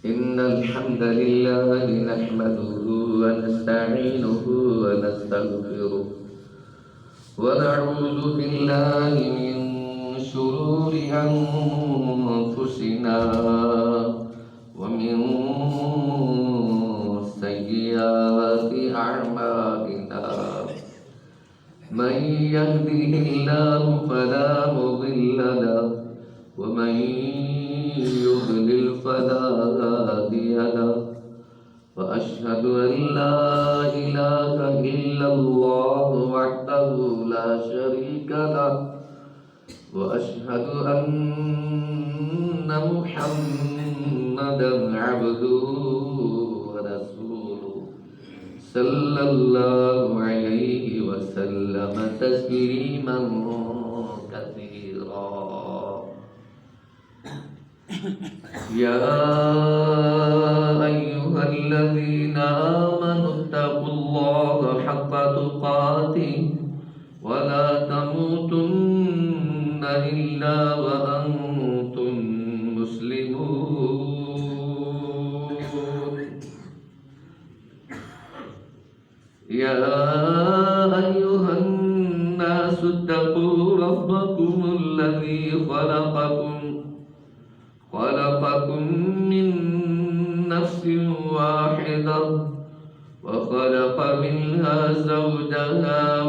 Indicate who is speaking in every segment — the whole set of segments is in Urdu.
Speaker 1: إن الحمد لله نحمده ونستعينه ونستغفره ونعوذ بالله من شرور أنفسنا ومن سيئات أعمالنا من يهده الله فلا مضل له ومن يضلل فلا هادي له وأشهد أن لا إله إلا الله وحده لا شريك له وأشهد أن محمدا عبده ورسوله صلى الله عليه وسلم تسليما كثيرا يا أيها الذين آمنوا اتقوا الله حق تقاته ولا تموتن إلا وأنتم مسلمون يا أيها الناس اتقوا ربكم الذي خلقكم من نفس واحدة وخلق منها زوجها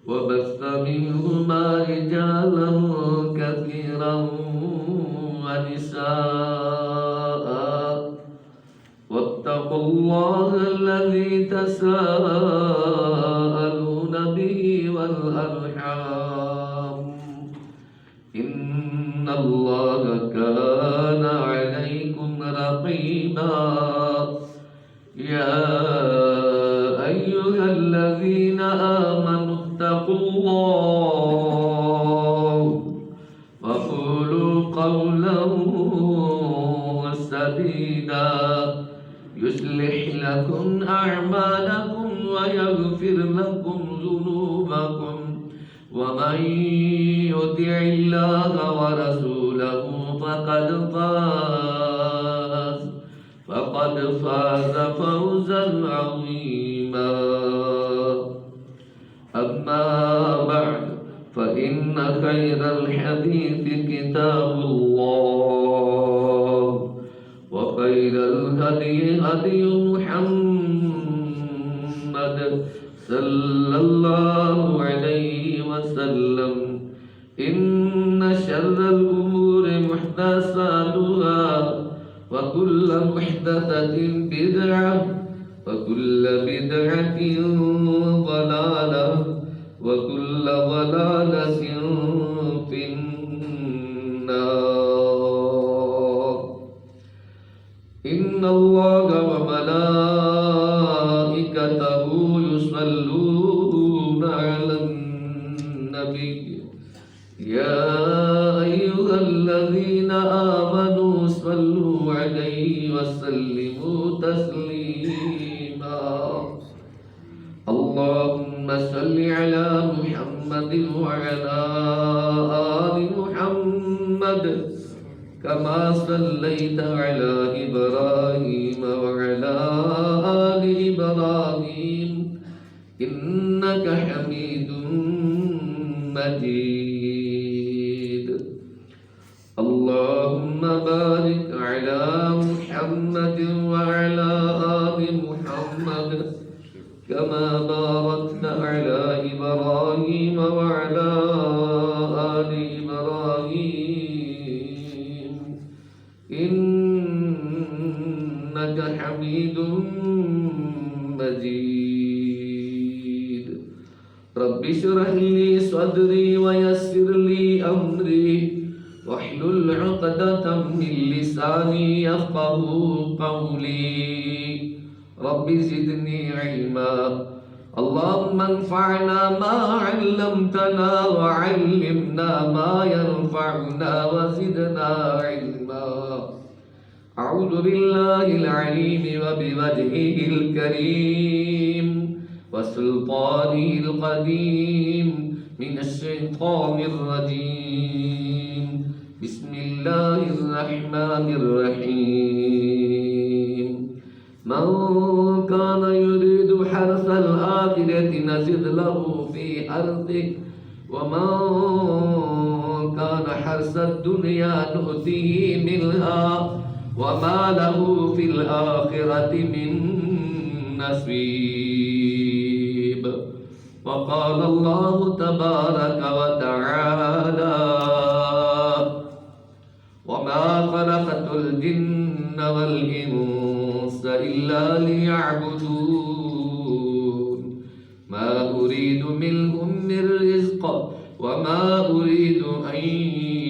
Speaker 1: وبث منهما رجالا كثيرا ونساء واتقوا الله الذي تساءلون به والأرحام إن الله كان عليكم رقيبا يا أيها الذين آمنوا اتقوا الله وقولوا قولا سديدا يصلح لكم أعمالكم ويغفر لكم ذنوبكم ومن يطع الله ورسوله فقد فاز فوزا عظيما أما بعد فإن خير الحديث كتاب الله وخير الهدي هدي محمد صلى الله عليه وسلم إن شر الأمور محدثاتها وكل محدثة بدعة وكل بدعة ضلالة وكل ضلالة في النار إن الله وملائكته يصلون على النبي يا أيها الذين آمنوا صلوا عليه وسلموا تسليما اللهم صل على محمد وعلى آل محمد كما صليت على إبراهيم وعلى آل إبراهيم إنك حميد مجيد اللهم بارك على محمد وعلى آل محمد كما باركت على إبراهيم وعلى آل إبراهيم إنك حميد مجيد رب اشرح لي صدري ويسر لي أمري واحلل عقدة من لساني يفقهوا قولي رب زدني علما اللهم انفعنا ما علمتنا وعلمنا ما ينفعنا وزدنا علما أعوذ بالله العليم وبوجهه الكريم وسلطانه القديم من الشيطان الرجيم. بسم الله الرحمن الرحيم. من كان يريد حرث الآخرة نزد له في حرثه ومن كان حرث الدنيا نؤته منها وما له في الآخرة من نصيب. وقال الله تبارك وتعالى وما خلقت الجن والإنس إلا ليعبدون ما أريد منهم من رزق وما أريد أن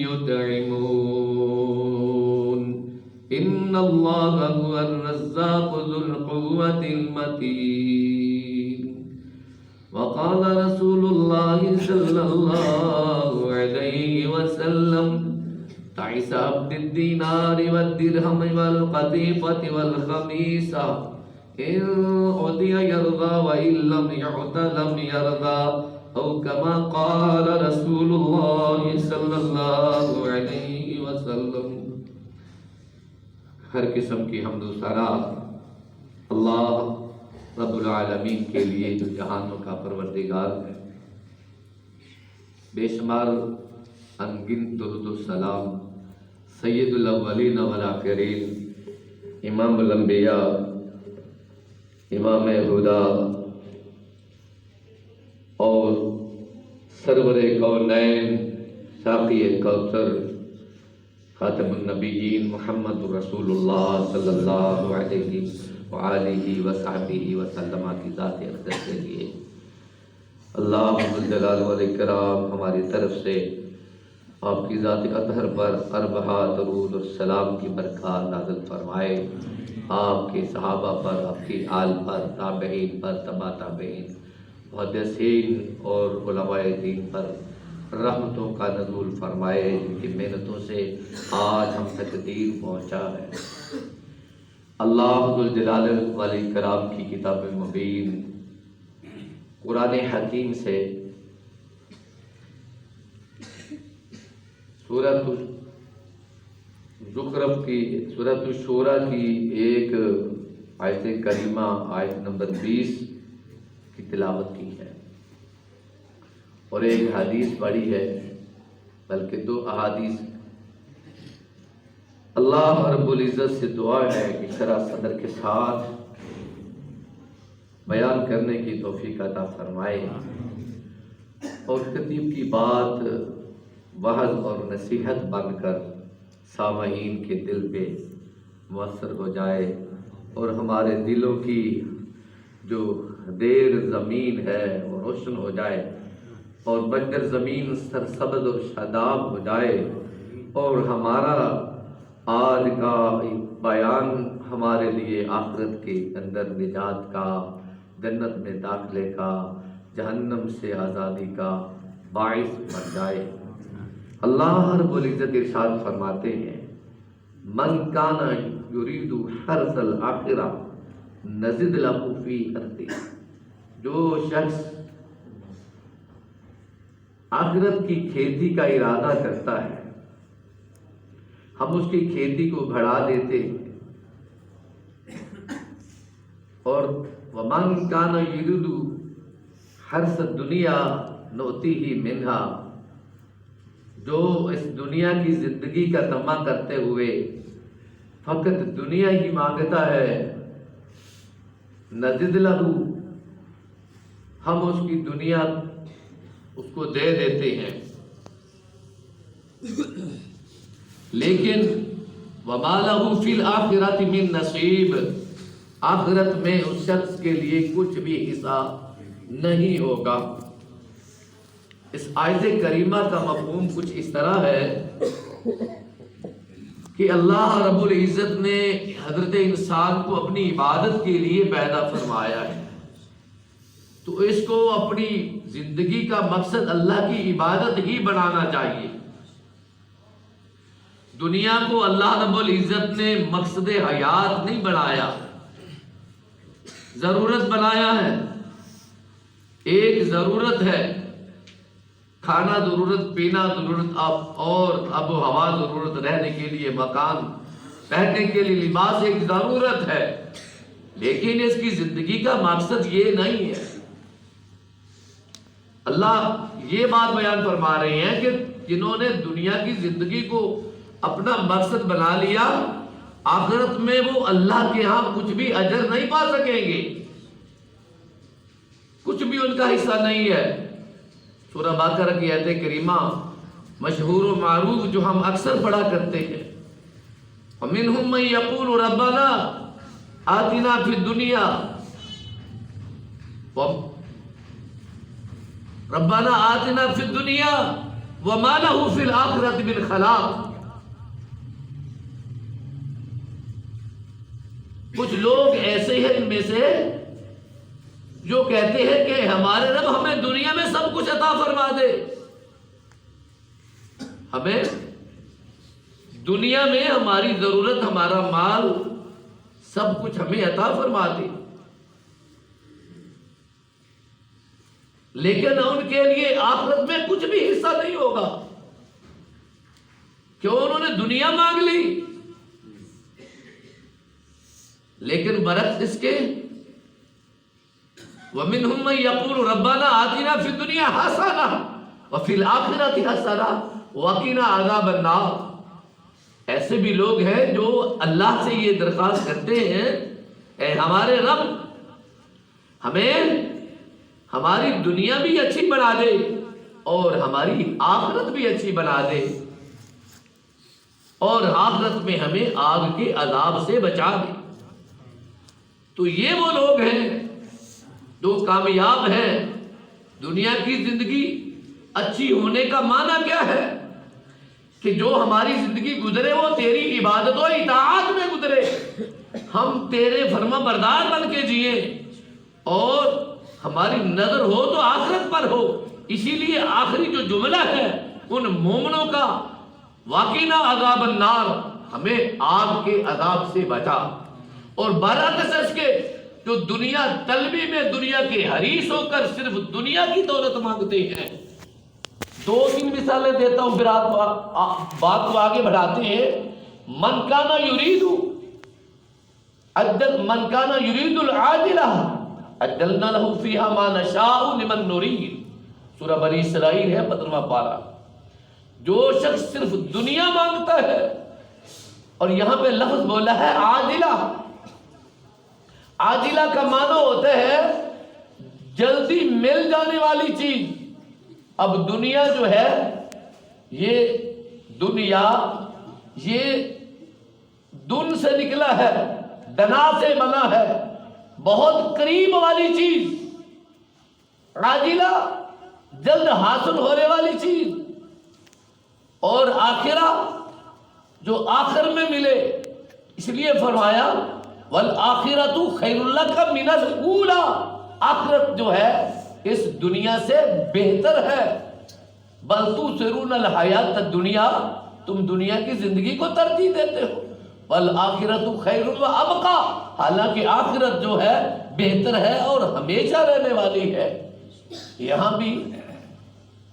Speaker 1: يطعمون إن الله هو الرزاق ذو القوة المتين. وقال رسول الله صلى الله عليه وسلم تعس عبد الدينار والدرهم والقطيفة والخميسة إن أعطي يرضى وإن لم يعط لم يرضى أو كما قال رسول الله صلى الله عليه وسلم. ہر قسم کی حمد و ثنا اللہ رب العالمین کے لیے جو جہانوں کا پروردگار ہے. بے شمار انگنت درود و سلام سید الاولین والآخرین امام الانبیاء امام ہدا اور سرور کونین ساقی کوثر خاتم النبیین محمد رسول اللہ صلی اللہ علیہ وآلہ وصحبہ وسلم کی ذات اقدس کے لیے اللہ ذوالجلال والاکرام ہماری طرف سے آپ کی ذات اطہر پر اربعہ درود اور سلام کی برکات نازل فرمائے. آپ کے صحابہ پر، آپ کی آل پر، تابعین پر، تبع تابعین، محدثین اور علماء دین پر رحمتوں کا نزول فرمائے جن کی محنتوں سے آج ہم تک دین پہنچا ہے. اللہ ذوالجلال والاکرام کی کتاب مبین قرآن حکیم سے سورۃ زخرف کی سورۃ الشورى کی ایک آیت کریمہ آیت نمبر 20 کی تلاوت کی ہے اور ایک حدیث پڑھی ہے، بلکہ 2 احادیث. اللہ رب العزت سے دعا ہے کہ شرح صدر کے ساتھ بیان کرنے کی توفیق عطا فرمائے اور خطیب کی بات وعظ اور نصیحت بن کر سامعین کے دل پہ مؤثر ہو جائے اور ہمارے دلوں کی جو دیر زمین ہے وہ روشن ہو جائے اور بنجر زمین سرسبز اور شاداب ہو جائے اور ہمارا آج کا بیان ہمارے لیے آخرت کے اندر نجات کا، جنت میں داخلے کا، جہنم سے آزادی کا باعث بن جائے. اللہ رب العزت ارشاد فرماتے ہیں من کان یرید حرث الآخرہ نزد لہ فی حرثہ. جو شخص آخرت کی کھیتی کا ارادہ کرتا ہے ہم اس کی کھیتی کو بڑھا دیتے ہیں. اور ومن کان یرید حرث الدنیا نؤتیہ منہا. جو اس دنیا کی زندگی کا طمع کرتے ہوئے فقط دنیا ہی مانگتا ہے نزد لہ ہم اس کی دنیا اس کو دے دیتے ہیں. لیکن وما لہ فی الآخرۃ من نصیب. آخرت میں اس شخص کے لیے کچھ بھی حصہ نہیں ہوگا. اس آیت کریمہ کا مفہوم کچھ اس طرح ہے کہ اللہ رب العزت نے حضرت انسان کو اپنی عبادت کے لیے پیدا فرمایا ہے، تو اس کو اپنی زندگی کا مقصد اللہ کی عبادت ہی بنانا چاہیے. دنیا کو اللہ رب العزت نے مقصد حیات نہیں بنایا، ضرورت بنایا ہے. ایک ضرورت ہے، کھانا ضرورت، پینا ضرورت، اور آب و ہوا ضرورت، رہنے کے لیے مکان، پہننے کے لیے لباس ایک ضرورت ہے، لیکن اس کی زندگی کا مقصد یہ نہیں ہے۔ اللہ یہ بات بیان فرما رہے ہیں کہ جنہوں نے دنیا کی زندگی کو اپنا مقصد بنا لیا، آخرت میں وہ اللہ کے ہاں کچھ بھی اجر نہیں پا سکیں گے، کچھ بھی ان کا حصہ نہیں ہے۔ سورہ بقرہ کی آیت کریمہ مشہور و معروف جو ہم اکثر پڑھا کرتے ہیں، وَمِنْهُمْ مَنْ يَقُولُ رَبَّنَا آتِنَا فِي الدُّنْيَا رَبَّنَا آتِنَا فِي الدُّنْيَا وَمَا لَهُ فِي الْآخِرَةِ مِنْ خَلَاقٍ۔ کچھ لوگ ایسے ہیں ان میں سے جو کہتے ہیں کہ ہمارے رب ہمیں دنیا میں سب کچھ عطا فرما دے، ہمیں دنیا میں ہماری ضرورت، ہمارا مال، سب کچھ ہمیں عطا فرما دے، لیکن ان کے لیے آخرت میں کچھ بھی حصہ نہیں ہوگا، کیوں؟ انہوں نے دنیا مانگ لی۔ لیکن برعکس اس کے وَمِنْهُمْ مَنْ يَقُولُ رَبَّنَا آتِنَا فِي الدُّنْيَا حَسَنَةً وَفِي الْآخِرَةِ حَسَنَةً وَقِنَا عَذَابَ النَّارِ۔ ایسے بھی لوگ ہیں جو اللہ سے یہ درخواست کرتے ہیں، اے ہمارے رب ہمیں ہماری دنیا بھی اچھی بنا دے اور ہماری آخرت بھی اچھی بنا دے، اور آخرت میں ہمیں آگ کے عذاب سے بچا دے۔ تو یہ وہ لوگ ہیں جو کامیاب ہیں۔ دنیا کی زندگی اچھی ہونے کا معنی کیا ہے؟ کہ جو ہماری زندگی گزرے وہ تیری عبادت و اطاعت میں گزرے، ہم تیرے فرما بردار بن کے جئیں، اور ہماری نظر ہو تو آخرت پر ہو۔ اسی لیے آخری جو جملہ ہے ان مومنوں کا، واقعنا عذاب النار، ہمیں آگ کے عذاب سے بچا۔ اور برعکس اس کے جو دنیا طلبی میں دنیا کے حریص ہو کر صرف دنیا کی دولت مانگتے ہیں۔ دو تین مثالیں دیتا ہوں پھر آپ بات کو آگے بڑھاتے ہیں۔ من کان یرید العاجلہ عجلنا له فیہا ما نشاء لمن نرید، سورہ بنی اسرائیل ہے 15واں پارہ۔ جو شخص صرف دنیا مانگتا ہے، اور یہاں پہ لفظ بولا ہے عاجلہ، عاجلہ کا معنی ہوتا ہے جلدی مل جانے والی چیز۔ اب دنیا جو ہے، یہ دنیا، یہ دن سے نکلا ہے، دنا سے بنا ہے، بہت قریب والی چیز، عاجلہ جلد حاصل ہونے والی چیز، اور آخرہ جو آخر میں ملے۔ اس لیے فرمایا والآخرۃ خیر لک من الاولی، آخرت جو ہے اس دنیا سے بہتر ہے۔ بل تؤثرون الحیات الدنیا، تم دنیا کی زندگی کو ترجیح دیتے ہو۔ والآخرۃ خیر وابقی، حالانکہ آخرت جو ہے بہتر ہے اور ہمیشہ رہنے والی ہے۔ یہاں بھی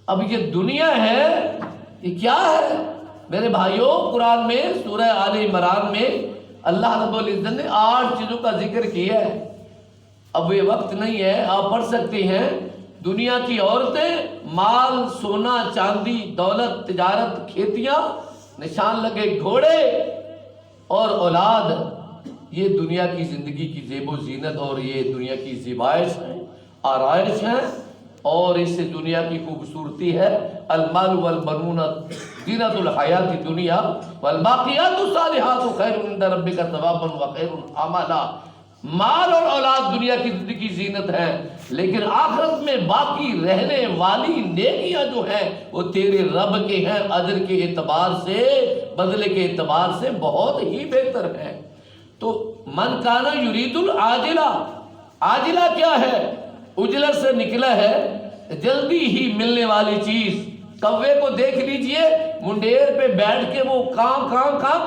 Speaker 1: اب یہ دنیا ہے، یہ کیا ہے میرے بھائیوں؟ قرآن میں سورہ آل عمران میں اللہ رب العزت نے 8 چیزوں کا ذکر کیا ہے۔ اب یہ وقت نہیں ہے، آپ پڑھ سکتے ہیں۔ دنیا کی عورتیں، مال، سونا، چاندی، دولت، تجارت، کھیتیاں، نشان لگے گھوڑے اور اولاد، یہ دنیا کی زندگی کی زیب و زینت اور یہ دنیا کی زیبائش ہیں، آرائش ہیں، اور اس سے دنیا کی خوبصورتی ہے۔ المال والبنون زینت الحیات الدنیا والباقیات الصالحات خیر عند ربک ثوابا وخیر عملا۔ مال اور اولاد دنیا کی زندگی کی زینت ہے، لیکن آخرت میں باقی رہنے والی نیکیاں جو ہیں وہ تیرے رب کے ہیں، اجر کے اعتبار سے، بدلے کے اعتبار سے بہت ہی بہتر ہے۔ تو من کانا یرید العاجلہ، عاجلہ کیا ہے؟ اجلت سے نکلا ہے جلدی ہی ملنے والی چیز۔ کوے کو دیکھ لیجئے، منڈیر پہ بیٹھ کے وہ کام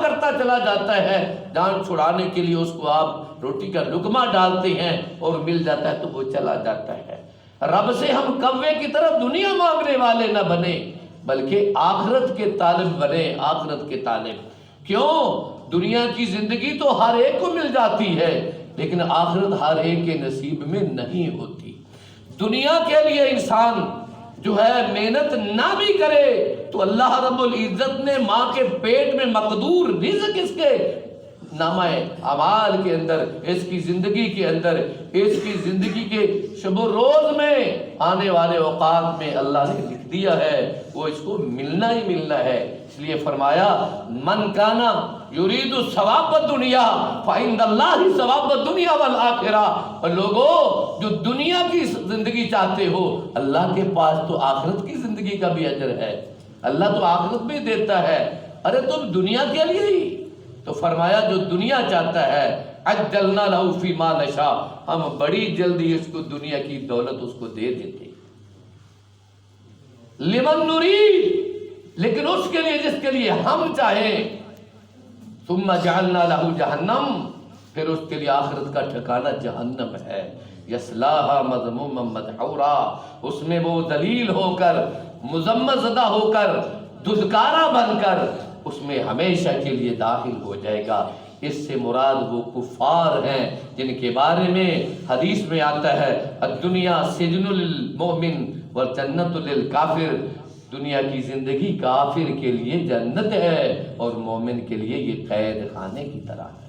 Speaker 1: کرتا چلا جاتا ہے، جان چھڑانے کے لیے اس کو آپ روٹی کا لقمہ ڈالتے ہیں اور مل جاتا ہے تو وہ چلا جاتا ہے۔
Speaker 2: رب سے ہم کوے کی طرح دنیا مانگنے والے نہ بنے بلکہ آخرت کے طالب بنے، آخرت کے طالب۔ کیوں؟ دنیا کی زندگی تو ہر ایک کو مل جاتی ہے لیکن آخرت ہر ایک کے نصیب میں نہیں ہوتی۔ دنیا کے لیے انسان جو ہے محنت نہ بھی کرے تو اللہ رب العزت نے ماں کے پیٹ میں مقدور رزق اس کے نامہ اعمال کے اندر، اس کی زندگی کے اندر، اس کی زندگی کے شب و روز میں آنے والے اوقات میں اللہ نے لکھ دیا ہے، وہ اس کو ملنا ہی ملنا ہے۔ اس لیے فرمایا من کانا یرید ثواب الدنیا فعند اللہ ثواب الدنیا والآخرہ۔ اور لوگوں جو دنیا کی زندگی چاہتے ہو، اللہ کے پاس تو آخرت کی زندگی کا بھی اجر ہے، اللہ تو آخرت بھی دیتا ہے۔ ارے تم دنیا کے لیے ہی تو فرمایا جو دنیا چاہتا ہے عجلنا لہ فی ما نشاء، ہم بڑی جلدی اس کو دنیا کی دولت اس کو دے دیتے۔ لمن نرید، لیکن اس کے لیے جس کے لیے ہم چاہیں۔ ثم جعلنا لہ جہنم، پھر اس کے لیے آخرت کا ٹھکانہ جہنم ہے۔ یصلاھا مذموما مدحورا، اس میں وہ ذلیل ہو کر، مذمت زدہ ہو کر، دھتکارا بن کر اس میں ہمیشہ کے لیے داخل ہو جائے گا۔ اس سے مراد وہ کفار ہیں جن کے بارے میں حدیث میں آتا ہے الدنیا سجن للمؤمن والجنت للکافر، دنیا کی زندگی کافر کے لیے جنت ہے اور مومن کے لیے یہ قید خانے کی طرح ہے۔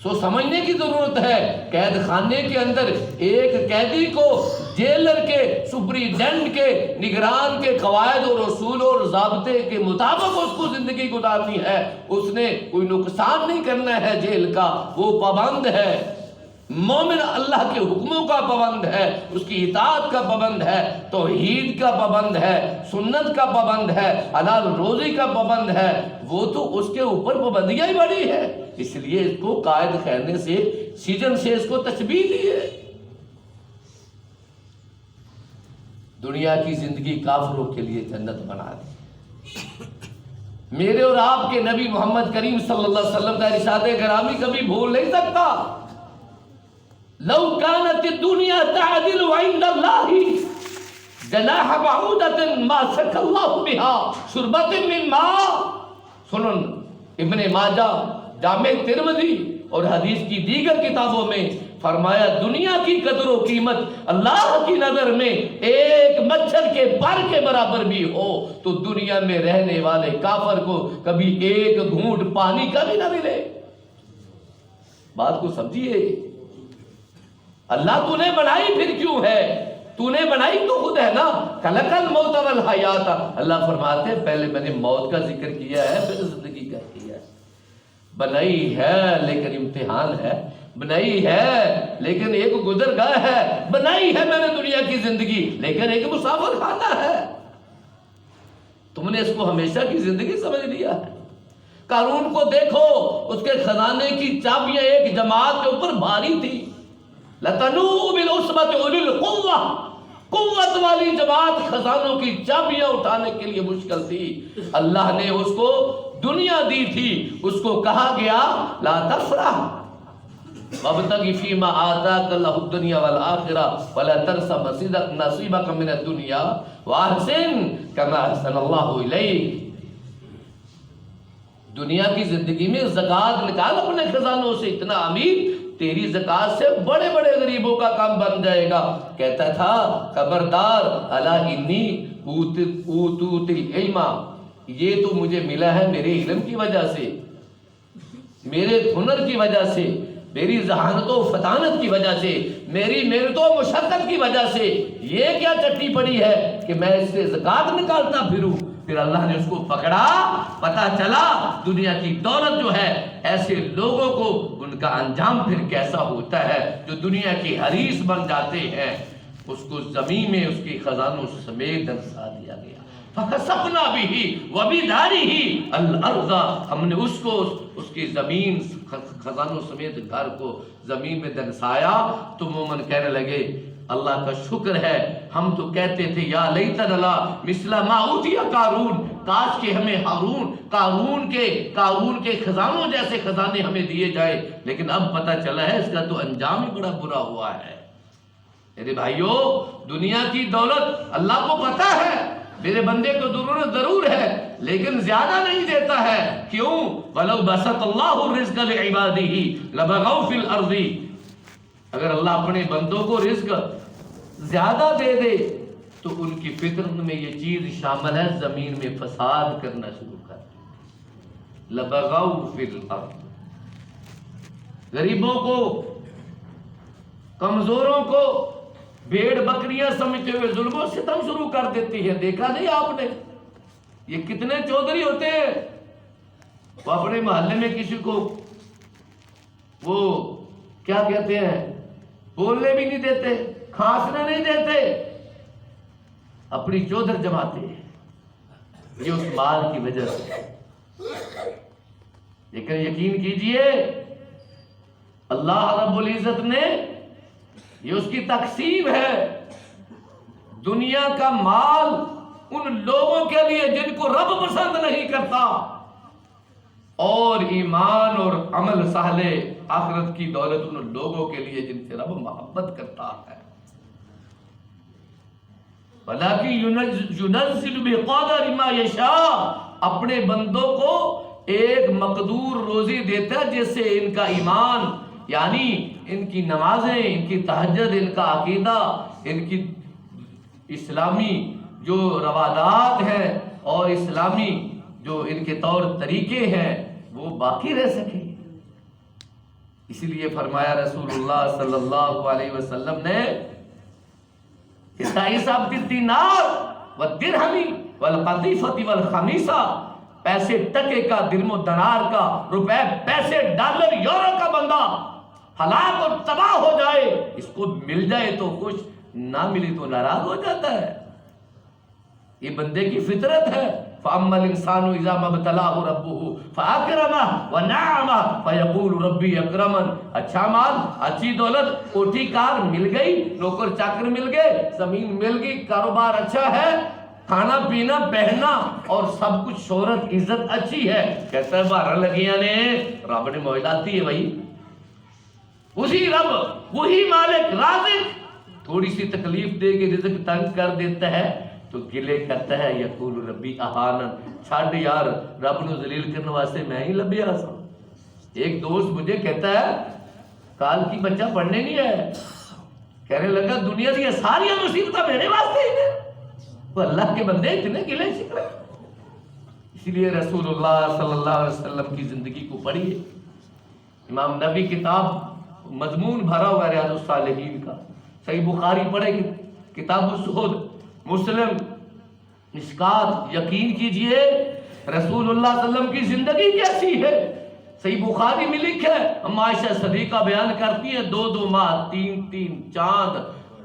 Speaker 2: سو سمجھنے کی ضرورت ہے، قید خانے کے اندر ایک قیدی کو جیلر کے، سپریڈنٹ کے، نگران کے قواعد اور اصول اور ضابطے کے مطابق اس کو زندگی گزارنی ہے۔ اس نے کوئی نقصان نہیں کرنا ہے جیل کا، وہ پابند ہے۔ مومن اللہ کے حکموں کا پابند ہے، اس کی اطاعت کا پابند ہے، توحید کا پابند ہے، سنت کا پابند ہے، حلال روزی کا پابند ہے۔ وہ تو اس کے اوپر پابندیاں ہی بڑی ہے، اس لیے اس کو قائد خانے سے، سجن سے اس کو تشبیہ دی ہے۔ دنیا کی زندگی کافروں کے لیے جنت بنا دی۔ میرے اور آپ کے نبی محمد کریم صلی اللہ علیہ وسلم کا ارشاد گرامی کبھی بھول نہیں سکتا۔ لو كانت الدنيا تعدل عند الله جناح بعوضة ما سقى الله بها شربة من ماء۔ سنن ابن ماجہ، جامع ترمذی اور حدیث کی دیگر کتابوں میں فرمایا دنیا کی قدر و قیمت اللہ کی نظر میں ایک مچھر کے پر کے برابر بھی ہو تو دنیا میں رہنے والے کافر کو کبھی ایک گھونٹ پانی کا بھی نہ ملے۔ بات کو سمجھیے، اللہ تو نے بنائی پھر کیوں ہے؟ تو نے بنائی تو خود ہے نا۔ خلق الموت والحیات، اللہ فرماتے ہیں پہلے میں نے موت کا ذکر کیا ہے پھر زندگی کا کیا ہے۔ بنائی ہے لیکن امتحان ہے، بنائی ہے لیکن ایک گزرگاہ ہے، بنائی ہے میں نے دنیا کی زندگی لیکن ایک مسافر خانہ ہے۔ تم نے اس کو ہمیشہ کی زندگی سمجھ لیا ہے۔ قارون کو دیکھو، اس کے خزانے کی چابیاں ایک جماعت کے اوپر بھاری تھی۔ لَتَنُوءُ بِالْعُصْبَةِ أُولِي الْقُوَّةِ، قوت والی جماعت خزانوں کی چابیاں اٹھانے کے لیے مشکل تھی۔ اللہ نے اس کو دنیا دی تھی، اس کو کہا گیا لا تفرح وابتغ فیما آتاک اللہ الدنیا والآخرہ ولا تنس نصیبک من الدنیا واحسن کما احسن اللہ الیک۔ دنیا کی زندگی میں زکوٰۃ نکال اپنے خزانوں سے، اتنا امیر تیری زکوٰۃ سے بڑے بڑے غریبوں کا کام بن جائے گا۔ کہتا تھا خبردار الا انی اوتیت العلم، یہ تو مجھے ملا ہے میرے علم کی وجہ سے، میرے ہنر کی وجہ سے، میری ذہانت و فطانت کی وجہ سے، میری محنت و مشقت کی وجہ سے۔ یہ کیا چٹی پڑی ہے کہ میں اس سے زکوٰۃ نکالتا پھروں؟ پھر اللہ نے اس کو پکڑا، پتہ چلا دنیا کی دولت جو ہے ایسے لوگوں کو ان کا انجام پھر کیسا ہوتا ہے جو دنیا کی حریص بن جاتے ہیں۔ اس کو زمین میں اس کے خزانوں سمیت دھنسا دیا گیا۔ فَخَسَفْنَا بِهِ وَبِدَارِهِ الْأَرْضَ، ہم نے اس کو اس کی زمین خزانوں سمیت گھر کو زمین میں دھنسایا۔ تو مومن کہنے لگے اللہ کا شکر ہے، ہم تو کہتے تھے یا لیتنا لا مثل ما اوتی قارون، کاش کہ ہمیں قارون کے خزانوں جیسے خزانے ہمیں دیے جائے، لیکن اب پتہ چلا ہے اس کا تو انجام ہی بڑا برا ہوا ہے، میرے بھائیوں دنیا کی دولت اللہ کو پتا ہے میرے بندے کو ضرورت ضرور ہے لیکن زیادہ نہیں دیتا ہے. کیوں؟ وَلَوْ بَسَطَ اللَّهُ الرِّزْقَ لِعِبَادِهِ لَبَغَوْا فِي الْأَرْضِ. اگر اللہ اپنے بندوں کو رزق زیادہ دے دے تو ان کی فطرت میں یہ چیز شامل ہے زمین میں فساد کرنا شروع کر دے. لَبَغَوْا فِي الْأَرْضِ. غریبوں کو کمزوروں کو بھیڑ بکریاں سمجھتے ہوئے ظلم و ستم شروع کر دیتی ہے. دیکھا نہیں آپ نے یہ کتنے چودھری ہوتے ہیں وہ اپنے محلے میں کسی کو وہ کیا کہتے ہیں بولنے بھی نہیں دیتے کھانسنے نہیں دیتے اپنی چودھر جماتے ہیں. یہ اس مال کی وجہ سے. لیکن یقین کیجئے اللہ رب العزت نے یہ اس کی تقسیم ہے. دنیا کا مال ان لوگوں کے لیے جن کو رب پسند نہیں کرتا اور ایمان اور عمل صالح آخرت کی دولت ان لوگوں کے لیے جن سے رب محبت کرتا ہے. وَلَكِنْ يُنَزِّلُ بِقَدْرِ مَا يَشَاءُ. اپنے بندوں کو ایک مقدور روزی دیتا ہے جس سے ان کا ایمان یعنی ان کی نمازیں ان کی تہجد ان کا عقیدہ ان کی اسلامی جو روادات ہیں اور اسلامی جو ان کے طور طریقے ہیں وہ باقی رہ سکیں. اسی لیے فرمایا رسول اللہ صلی اللہ علیہ وسلم نے صاحب الدینار والدرہم والقطیفۃ والخمیسہ. پیسے ٹکے کا درم و دینار کا روپے پیسے ڈالر یورو کا بندہ ہلاک اور تباہ ہو جائے اس کو مل جائے تو خوش نہ ملی تو ناراض ہو جاتا ہے. یہ بندے کی فطرت ہے. فَأَمَّا الْإِنسَانُ إِذَا مَا ابْتَلَاهُ رَبُّهُ فَأَكْرَمَهُ وَنَعَّمَهُ فَيَقُولُ رَبِّي أَكْرَمَنِ. اچھا مال اچھی دولت کوٹھی کار مل گئی نوکر چاکر مل گئے زمین مل گئی کاروبار اچھا ہے کھانا پینا پہننا اور سب کچھ شہرت عزت اچھی ہے کہتا ہے بارہ لگیاں نے رب نے موجوداتی ہے بھائی. وہی رب وہی مالک رازق تھوڑی سی تکلیف دے کے رزق تنگ کر دیتا ہے تو گلے کرتا ہے یقول ربی اہانن. چھڑ یار رب نو ذلیل کرنے واسطے میں ہی لبیا سا. ایک دوست مجھے کہتا ہے کال کی بچہ پڑھنے نہیں ہے کہنے لگا دنیا کی ساری مصیبتیں میرے واسطے ہی ہیں. وہ اللہ کے بندے اتنے گلے شکوے. اسی لیے رسول اللہ صلی اللہ علیہ وسلم کی زندگی کو پڑھیے. امام نبی کتاب مضمون بھرا ہوا ہے ریاض الصالحین کا. صحیح بخاری پڑھے کتاب الزہد مسلم مشکات. یقین کیجئے رسول اللہ صلی اللہ علیہ وسلم کی زندگی کیسی ہے. صحیح بخاری میں لکھا ہے ہم عائشہ صدیقہ بیان کرتی ہیں 2 ماہ 3 چاند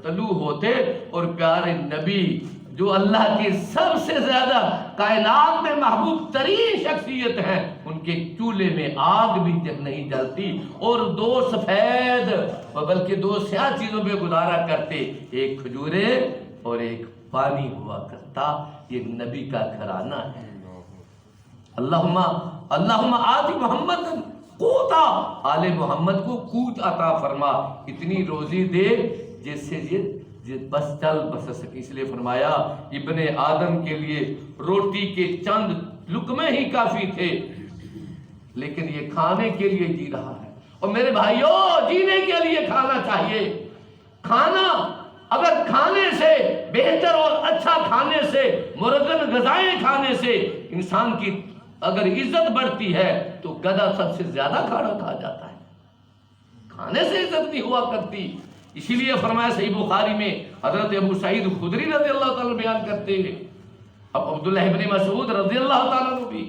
Speaker 2: طلوع ہوتے اور پیارے نبی جو اللہ کی سب سے زیادہ کائنات میں محبوب ترین شخصیت ہیں ان کے چولہے میں آگ بھی نہیں جلتی اور 2 سفید بلکہ 2 سیاہ چیزوں پہ گزارا کرتے ایک کھجورے اور ایک پانی ہوا کرتا. یہ نبی کا گھرانہ ہے. اللہم آتی محمد قوتا آل محمد کو قوت عطا فرما اتنی روزی دے جس سے یہ بس چل بس سکے. اس لیے فرمایا ابن آدم کے لیے روٹی کے چند لقمے ہی کافی تھے لیکن یہ کھانے کے لیے جی رہا ہے. اور میرے بھائیوں جینے کے لیے کھانا چاہیے. کھانا اگر کھانے سے بہتر اور اچھا کھانے سے مرغن غذائیں کھانے سے انسان کی اگر عزت بڑھتی ہے تو گدھا سب سے زیادہ کھانا کھا جاتا ہے. کھانے سے عزت نہیں ہوا کرتی. اسی لیے فرمایا صحیح بخاری میں حضرت ابو سعید خدری رضی اللہ تعالیٰ بیان کرتے ہیں اب عبداللہ ابن مسعود رضی اللہ تعالیٰ نے بھی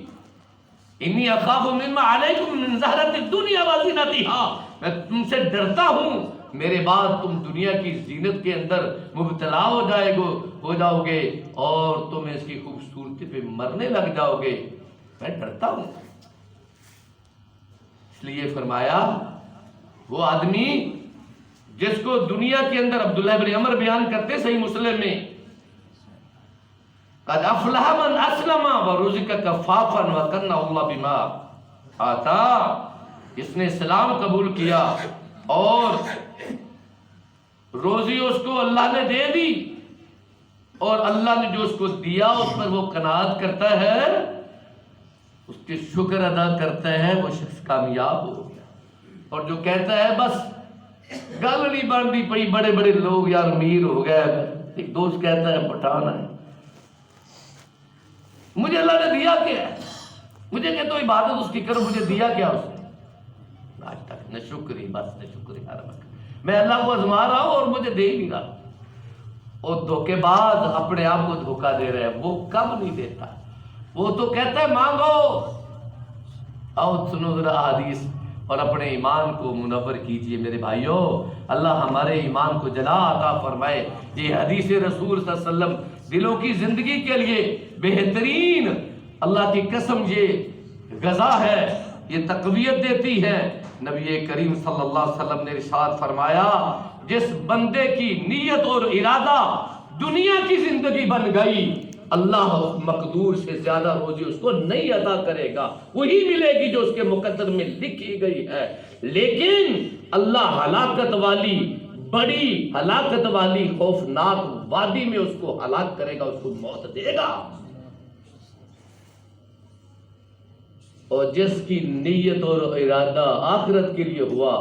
Speaker 2: انی اخاف مما علیکم من زہرت الدنیا وزینتها. میں تم سے ڈرتا ہوں میرے بعد تم دنیا کی زینت کے اندر مبتلا ہو جاؤ گے اور تم اس کی خوبصورتی پہ مرنے لگ جاؤ گے. میں ڈرتا ہوں. اس لیے فرمایا وہ آدمی جس کو دنیا کے اندر عبداللہ بن عمر بیان کرتے صحیح مسلم میں قد افلح من اسلم ورزق کفافا وکن اللہ بما آتا. اس نے اسلام قبول کیا اور روزی اس کو اللہ نے دے دی اور اللہ نے جو اس کو دیا اس پر وہ قناعت کرتا ہے، اس کے شکر ادا کرتا ہے، وہ شخص کامیاب ہو گیا۔ اور جو کہتا ہے بس گل نہیں بنتی پئی، بڑے بڑے لوگ یار امیر ہو گئے، ایک دوست کہتا ہے پٹھان ہے، مجھے اللہ نے دیا کیا ہے، مجھے کہ تو عبادت اس کی کرو، مجھے دیا کیا اس نے؟ آج تک نہ شکری، بس نہ شکری، ہر وقت میں اللہ کو آزما رہا ہوں اور مجھے دے ہی نہیں رہا۔ اور دھوکے باز اپنے آپ کو دھوکہ دے رہے ہیں، وہ کب نہیں دیتا، وہ تو کہتا ہے مانگو۔ آؤ سنو ذرا حدیث اور اپنے ایمان کو منور کیجئے میرے بھائیوں، اللہ ہمارے ایمان کو جلا عطا فرمائے۔ یہ حدیث رسول صلی اللہ علیہ وسلم دلوں کی زندگی کے لیے بہترین، اللہ کی قسم یہ غذا ہے، یہ تقویت دیتی ہے۔ نبی کریم صلی اللہ علیہ وسلم نے ارشاد فرمایا، جس بندے کی نیت اور ارادہ دنیا کی زندگی بن گئی، اللہ مقدور سے زیادہ روزی اس کو نہیں عطا کرے گا، وہی ملے گی جو اس کے مقدر میں لکھی گئی ہے۔ لیکن اللہ ہلاکت والی، بڑی ہلاکت والی خوفناک وادی میں اس کو ہلاک کرے گا، اس کو موت دے گا۔ اور جس کی نیت اور ارادہ آخرت کے لیے ہوا،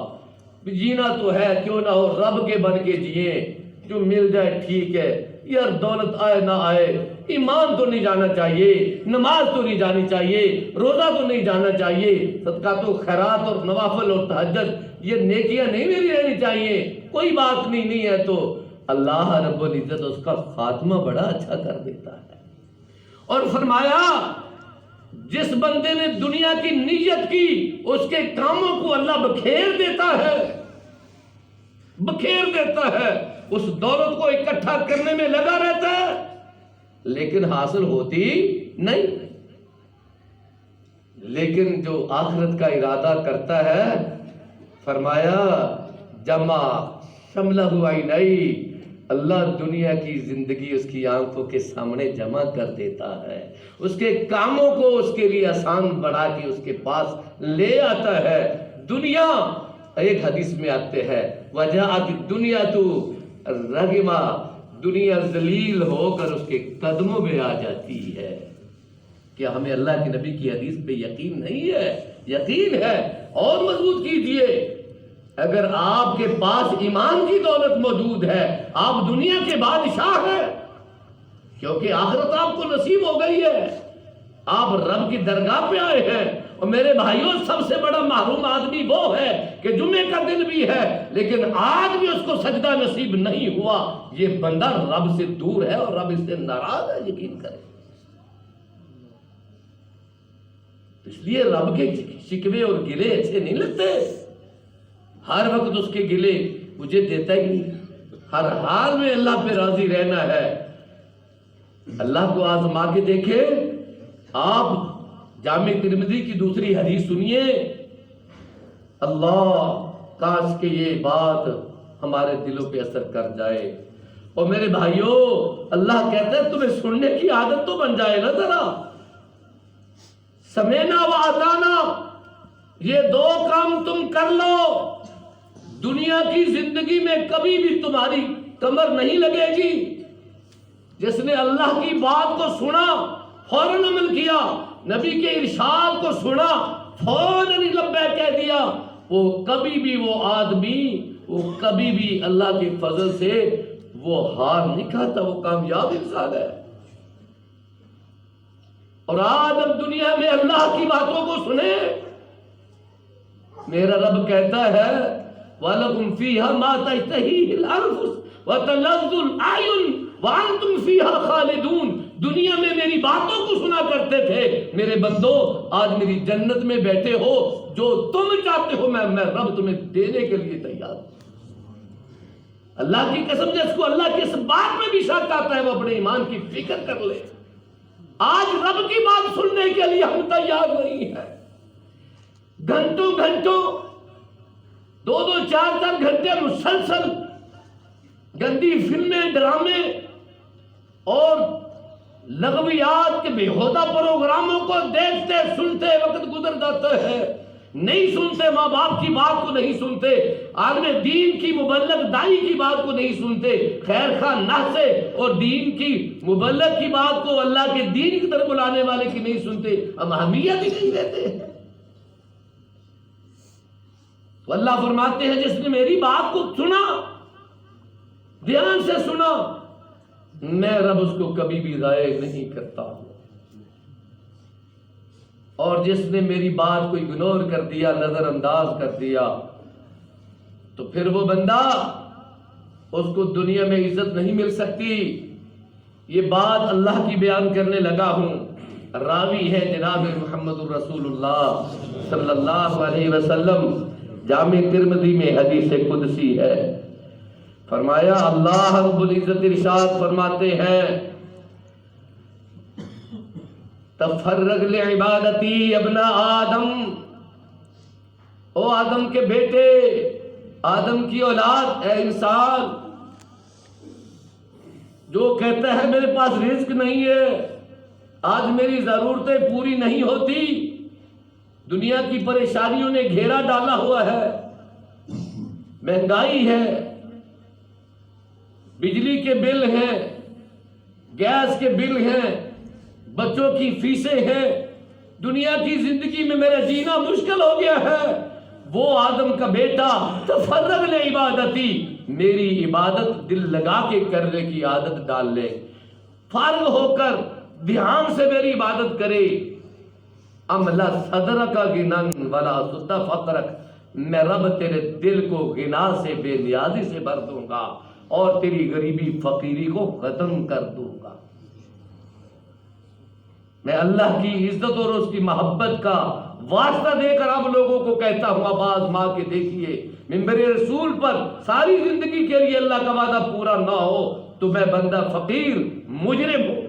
Speaker 2: جینا تو ہے کیوں نہ ہو رب کے بن کے جیے، جو مل جائے ٹھیک ہے یار، دولت آئے نہ آئے، ایمان تو نہیں جانا چاہیے، نماز تو نہیں جانی چاہیے، روزہ تو نہیں جانا چاہیے، صدقات و خیرات اور نوافل اور تہجد یہ نیکیاں نہیں میری رہنی چاہیے، کوئی بات نہیں ہے تو اللہ رب العزت اس کا خاتمہ بڑا اچھا کر دیتا ہے۔ اور فرمایا جس بندے نے دنیا کی نیت کی، اس کے کاموں کو اللہ بکھیر دیتا ہے، بکھیر دیتا ہے، اس دولت کو اکٹھا کرنے میں لگا رہتا ہے لیکن حاصل ہوتی نہیں۔ لیکن جو آخرت کا ارادہ کرتا ہے، فرمایا جمع شملہ عینی، اللہ دنیا کی زندگی اس کی آنکھوں کے سامنے جمع کر دیتا ہے، اس کے کاموں کو اس کے لیے آسان بڑھا کے اس کے پاس لے آتا ہے۔ دنیا ایک حدیث میں آتے ہیں وجاءت الدنیا تو رغما، دنیا ذلیل ہو کر اس کے قدموں میں آ جاتی ہے۔ کیا ہمیں اللہ کے نبی کی حدیث پہ یقین نہیں ہے؟ یقین ہے، اور مضبوط کیجئے۔ اگر آپ کے پاس ایمان کی دولت موجود ہے، آپ دنیا کے بادشاہ ہیں، کیونکہ آخرت آپ کو نصیب ہو گئی ہے، آپ رب کی درگاہ پہ آئے ہیں۔ اور میرے بھائیوں، سب سے بڑا محروم آدمی وہ ہے کہ جمعے کا دن بھی ہے لیکن آج بھی اس کو سجدہ نصیب نہیں ہوا، یہ بندہ رب سے دور ہے اور رب اس سے ناراض ہے، یقین کریں۔ اس لیے رب کے شکوے اور گلے اچھے نہیں لگتے، ہر وقت اس کے گلے مجھے دیتا ہی نہیں، ہر حال میں اللہ پہ راضی رہنا ہے۔ اللہ کو آزما کے دیکھے۔ آپ جامع ترمذی کی دوسری حدیث سنیے، اللہ کاش کہ یہ بات ہمارے دلوں پہ اثر کر جائے۔ اور میرے بھائیوں، اللہ کہتا ہے تمہیں سننے کی عادت تو بن جائے نا ذرا، سمینا و اطاعنا، یہ دو کام تم کر لو، دنیا کی زندگی میں کبھی بھی تمہاری کمر نہیں لگے گی۔ جس نے اللہ کی بات کو سنا فوراً عمل کیا، نبی کے ارشاد کو سنا فوراً لبیک کہہ دیا، وہ کبھی بھی وہ آدمی، وہ کبھی بھی اللہ کے فضل سے وہ ہار نہیں کھاتا، وہ کامیاب انسان ہے۔ اور آج اب دنیا میں اللہ کی باتوں کو سنے، میرا رب کہتا ہے وَلَكُمْ فِيهَا مَا تَشْتَهِيهِ الْأَنفُسُ وَتَلَذُّ الْأَعْيُنُ وَأَنْتُمْ فِيهَا خَالِدُونَ۔ دنیا میں میری باتوں کو سنا کرتے تھے، میرے بندو آج میری جنت میں بیٹھے ہو، جو تم چاہتے ہو میں رب تمہیں دینے کے لیے تیار ہوں۔ اللہ کی قسم، جس کو اللہ کی اس بات میں بھی شک آتا ہے وہ اپنے ایمان کی فکر کر لے۔ آج رب کی بات سننے کے لیے ہم تیار نہیں ہیں، گھنٹوں گھنٹوں، دو چار گھنٹے مسلسل گندی فلمیں، ڈرامے اور لغویات کے بےہودہ پروگراموں کو دیکھتے سنتے وقت گزر جاتا ہے۔ نہیں سنتے، ماں باپ کی بات کو نہیں سنتے، عالم دین کی مبلغ دائی کی بات کو نہیں سنتے، خیر خواہ نحسے اور دین کی مبلغ کی بات کو، اللہ کے دین کی طرف بلانے والے کی نہیں سنتے، ہم اہمیت ہی نہیں دیتے ہیں۔ تو اللہ فرماتے ہیں جس نے میری بات کو سنا، دھیان سے سنا، میں رب اس کو کبھی بھی ضائع نہیں کرتا ہوں، اور جس نے میری بات کو اگنور کر دیا، نظر انداز کر دیا، تو پھر وہ بندہ، اس کو دنیا میں عزت نہیں مل سکتی۔ یہ بات اللہ کی بیان کرنے لگا ہوں، راوی ہے جناب محمد الرسول اللہ صلی اللہ علیہ وسلم، جامع ترمذی میں حدیث قدسی ہے۔ فرمایا اللہ رب العزت ارشاد فرماتے ہیں، تفرغ لعبادتی ابن آدم، او آدم کے بیٹے، آدم کی اولاد، اے انسان جو کہتا ہے میرے پاس رزق نہیں ہے، آج میری ضرورتیں پوری نہیں ہوتی، دنیا کی پریشانیوں نے گھیرا ڈالا ہوا ہے، مہنگائی ہے، بجلی کے بل ہیں، گیس کے بل ہیں، بچوں کی فیسیں ہیں، دنیا کی زندگی میں میرا جینا مشکل ہو گیا ہے، وہ آدم کا بیٹا تفرغ لعبادتی، میری عبادت دل لگا کے کرنے کی عادت ڈال لے، فارغ ہو کر دھیان سے میری عبادت کرے۔ املا صدرک غنی ولا سد فقرک، میں رب تیرے دل کو غنا سے، بے نیازی سے بھر دوں گا، اور تیری غریبی فقیری کو ختم کر دوں گا۔ میں اللہ کی عزت اور اس کی محبت کا واسطہ دے کر اب لوگوں کو کہتا ہوں، اب آزما کے دیکھیے، منبر رسول پر ساری زندگی کے لیے اللہ کا وعدہ پورا نہ ہو تو میں بندہ فقیر مجرم ہوں۔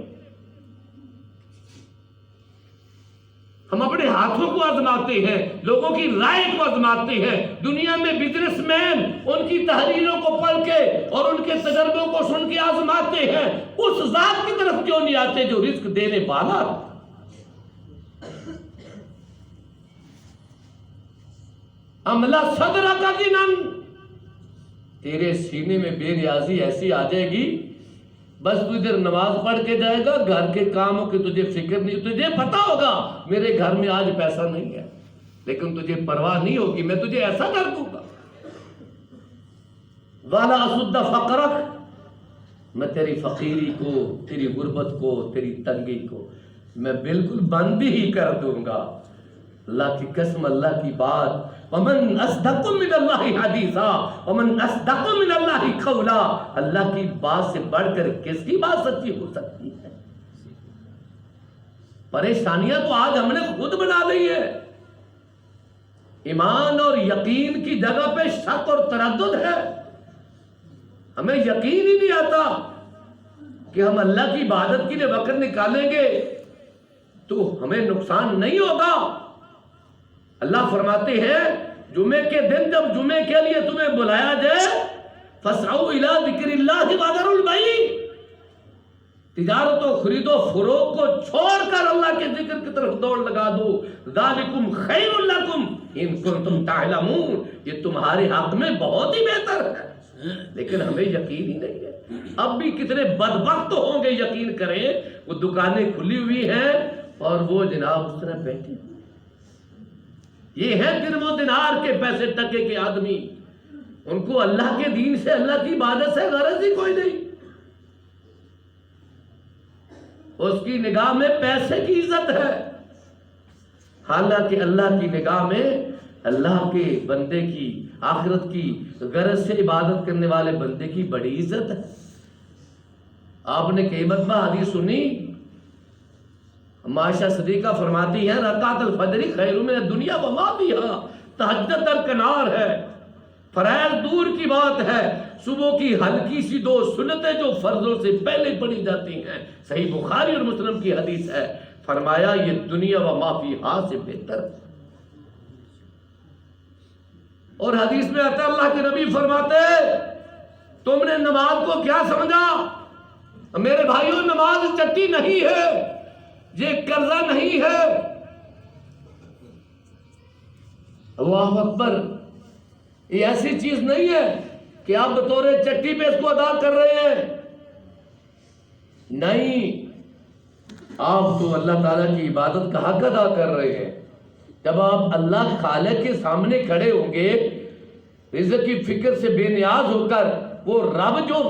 Speaker 2: ہم اپنے ہاتھوں کو آزماتے ہیں، لوگوں کی رائے کو آزماتے ہیں، دنیا میں بزنس مین ان کی تحریروں کو پڑھ کے اور ان کے تجربوں کو سن کے آزماتے ہیں، اس ذات کی طرف کیوں نہیں آتے جو رزق دینے والا؟ عملہ صدرہ کا غنی، تیرے سینے میں بے نیازی ایسی آ جائے گی، بس تو ادھر نماز پڑھ کے جائے گا، گھر کے کاموں کی تجھے فکر نہیں، تجھے پتا ہوگا میرے گھر میں آج پیسہ نہیں ہے، لیکن تجھے پرواہ نہیں ہوگی، میں تجھے ایسا کر دوں گا۔ وَلَا أَسُدَّ فَقْرَكَ، میں تیری فقیری کو، تیری غربت کو، تیری تنگی کو میں بالکل بند ہی کر دوں گا۔ اللہ کی قسم، اللہ کی بات، وَمَنْ أَصْدَقُ مِنَ اللَّهِ حَدِيثًا وَمَنْ أَصْدَقُ مِنَ اللَّهِ قَوْلًا، اللہ کی بات سے بڑھ کر کس کی بات سچی ہو سکتی ہے؟ پریشانیاں تو آج ہم نے خود بنا لی ہے، ایمان اور یقین کی جگہ پہ شک اور تردد ہے، ہمیں یقین ہی نہیں آتا کہ ہم اللہ کی عبادت کے لیے وقت نکالیں گے تو ہمیں نقصان نہیں ہوگا۔ اللہ فرماتے ہیں جمعے کے دن جب جمعے کے لیے تمہیں بلایا جائے، فَاسْعَوْا إِلَىٰ ذِكْرِ اللَّهِ وَذَرُوا الْبَيْعَ، تجارت و خرید و فروخت کو چھوڑ کر اللہ کے ذکر کی طرف دوڑ لگا دو، ذَلِكُمْ خَيْرٌ لَكُمْ إِن كُنتُمْ تَعْلَمُونَ، یہ تمہارے حق میں بہت ہی بہتر ہے، لیکن ہمیں یقین ہی نہیں ہے۔ اب بھی کتنے بدبخت ہوں گے یقین کریں، وہ دکانیں کھلی ہوئی ہیں اور وہ جناب اس طرح بیٹھے ہیں، یہ ہے درم و دینار کے پیسے ٹکے کے آدمی، ان کو اللہ کے دین سے، اللہ کی عبادت سے غرض ہی کوئی نہیں، اس کی نگاہ میں پیسے کی عزت ہے، حالانکہ اللہ کی نگاہ میں اللہ کے بندے کی، آخرت کی غرض سے عبادت کرنے والے بندے کی بڑی عزت ہے۔ آپ نے کئی مرتبہ حدیث سنی، عائشہ صدیقہ فرماتی ہے رکعت الفجر خیر من الدنیا وما فیہا، تہجد درکنار ہے، فرائض دور کی بات ہے، صبح کی ہلکی سی دو سنتیں جو فرضوں سے پہلے پڑھی جاتی ہیں، صحیح بخاری اور مسلم کی حدیث ہے، فرمایا یہ دنیا وما فیہا سے بہتر ہے۔ اور حدیث میں آتا ہے اللہ کے نبی فرماتے تم نے نماز کو کیا سمجھا؟ میرے بھائیوں نماز چٹی نہیں ہے، یہ قرضہ نہیں ہے، اللہ اکبر. یہ ایسی چیز نہیں ہے کہ آپ بطور چٹی پہ اس کو ادا کر رہے ہیں. نہیں، آپ تو اللہ تعالیٰ کی عبادت کا حق ادا کر رہے ہیں. جب آپ اللہ خالق کے سامنے کھڑے ہوں گے رزق کی فکر سے بے نیاز ہو کر، وہ رب جو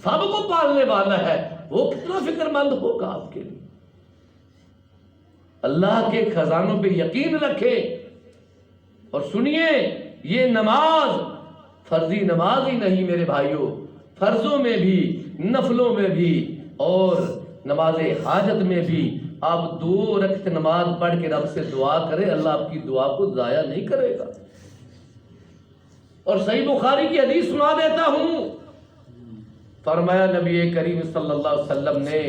Speaker 2: سب کو پالنے والا ہے وہ کتنا فکر مند ہوگا آپ کے لیے. اللہ کے خزانوں پہ یقین رکھیں. اور سنیے، یہ نماز فرضی نماز ہی نہیں میرے بھائیوں، فرضوں میں بھی، نفلوں میں بھی اور نماز حاجت میں بھی آپ 2 رکعت نماز پڑھ کے رب سے دعا کریں، اللہ آپ کی دعا کو ضائع نہیں کرے گا. اور صحیح بخاری کی حدیث سنا دیتا ہوں. فرمایا نبی کریم صلی اللہ علیہ وسلم نے،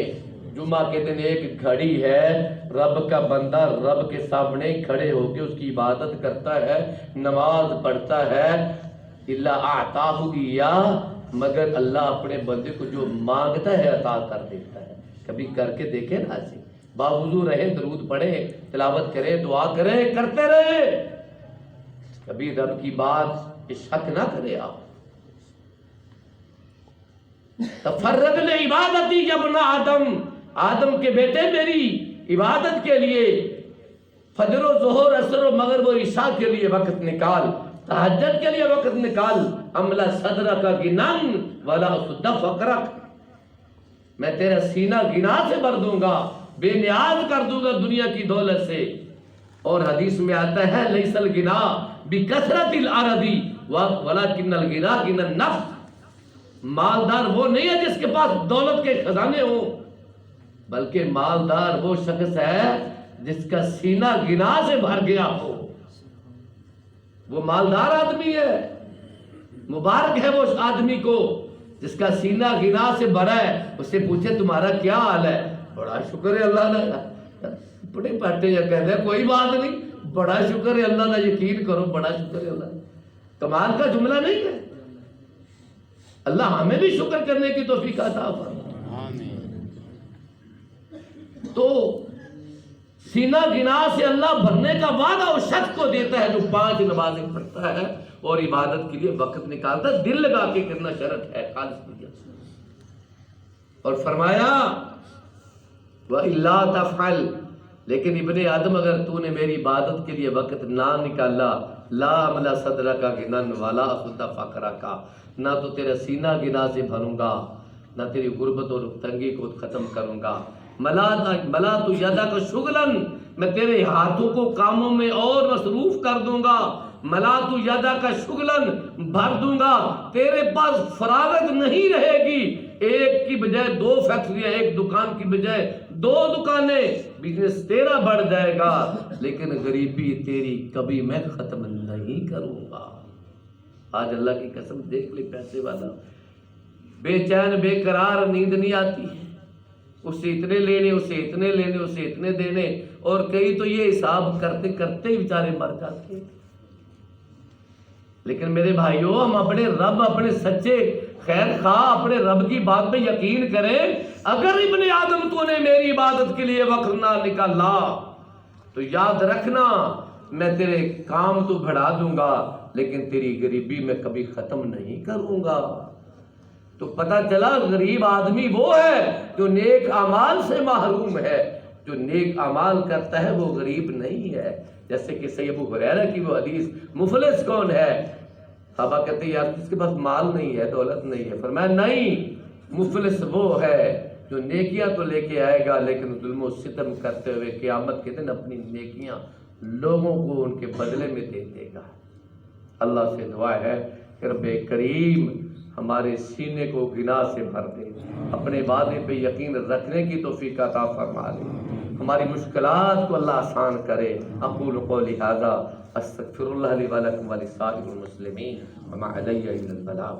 Speaker 2: جمعہ کے دن ایک گھڑی ہے، رب کا بندہ رب کے سامنے کھڑے ہو کے اس کی عبادت کرتا ہے، نماز پڑھتا ہے. الا اعطاہ ایاہ، مگر اللہ اپنے بندے کو جو مانگتا ہے عطا کر دیتا ہے. کبھی کر کے دیکھیں نا ایسے، باوضو رہے، درود پڑھے، تلاوت کرے، دعا کرے، کرتے رہے. کبھی رب کی بات پہ شک نہ کرے. آپ تفرغ لعبادتی یا ابن آدم، آدم کے بیٹے میری عبادت کے لیے فجر و ظہر، عصر و مغرب و عشاء کے لیے وقت نکال، تہجد کے لیے وقت نکال. املا صدرک غنن ولا اسد فقرک، میں تیرا سینہ غنا سے بھر دوں گا، بے نیاز کر دوں گا دنیا کی دولت سے. اور حدیث میں آتا ہے لیس الغنا بکثرت الارض ولکن الغنا غنى النفس، مالدار وہ نہیں ہے جس کے پاس دولت کے خزانے ہوں، بلکہ مالدار وہ شخص ہے جس کا سینہ غنا سے بھر گیا ہو. وہ مالدار آدمی ہے. مبارک ہے وہ آدمی کو جس کا سینہ غنا سے بھرا ہے. اس سے پوچھے تمہارا کیا حال ہے؟ بڑا شکر ہے اللہ کا. بڑے بیٹھے یا کہتے ہیں کوئی بات نہیں، بڑا شکر ہے اللہ کا، یقین کرو بڑا شکر ہے اللہ. کمال کا جملہ نہیں ہے. اللہ ہمیں بھی شکر کرنے کی توفیق عطا فرمائے. تو سینہ غنا سے اللہ بھرنے کا وعدہ اس شخص کو دیتا ہے جو 5 نمازیں پڑھتا ہے اور عبادت کے لیے وقت نکالتا ہے. دل لگا کے کرنا شرط ہے، خالص نیت سے. اور فرمایا وَإِلَّا تَفْعَلْ، لیکن ابن آدم اگر تو نے میری عبادت کے لیے وقت نہ نکالا، لا املا صدرکا غنن ولا اخذ فقرکا، نہ تو تیرا سینہ غنا سے بھروں گا، نہ تیری غربت اور تنگی کو ختم کروں گا. ملا تو یدک شغلن، میں تیرے ہاتھوں کو کاموں میں اور مصروف کر دوں گا. ملا تو یدک شغلن، بھر دوں گا، تیرے پاس فراغت نہیں رہے گی. ایک کی بجائے 2 فیکٹریاں، ایک دکان کی بجائے 2 دکانیں، بزنس تیرا بڑھ جائے گا، لیکن غریبی تیری کبھی میں ختم نہیں کروں گا. آج اللہ کی قسم دیکھ لے، پیسے والا بے چین بے قرار، نیند نہیں آتی، اس سے اتنے لینے، اس سے اتنے لینے، اس سے اتنے دینے، اور کئی تو یہ حساب کرتے کرتے ہی بیچارے مر جاتے. لیکن میرے بھائیوں، ہم اپنے رب، اپنے سچے خیر خواہ اپنے رب کی بات پہ یقین کریں. اگر ابن آدم تو نے میری عبادت کے لیے وقت نہ نکالا تو یاد رکھنا میں تیرے کام تو بڑھا دوں گا، لیکن تیری غریبی میں کبھی ختم نہیں کروں گا. تو پتہ چلا غریب آدمی وہ ہے جو نیک اعمال سے محروم ہے. جو نیک اعمال کرتا ہے وہ غریب نہیں ہے. جیسے کہ سید ابو ہریرہ کی وہ حدیث، مفلس کون ہے؟ صحابہ کہتے ہیں یار اس کے پاس مال نہیں ہے، دولت نہیں ہے. فرمایا نہیں، مفلس وہ ہے جو نیکیاں تو لے کے آئے گا لیکن ظلم و ستم کرتے ہوئے قیامت کے دن اپنی نیکیاں لوگوں کو ان کے بدلے میں دے دے گا. اللہ سے دعا ہے کہ رب کریم ہمارے سینے کو غنا سے بھر دے، اپنے وعدے پہ یقین رکھنے کی توفیق عطا فرما دے، ہماری مشکلات کو اللہ آسان کرے. اقول قولی ھذا استغفر اللہ لی ولکم ولسائر المسلمین وما علی الا البلاغ.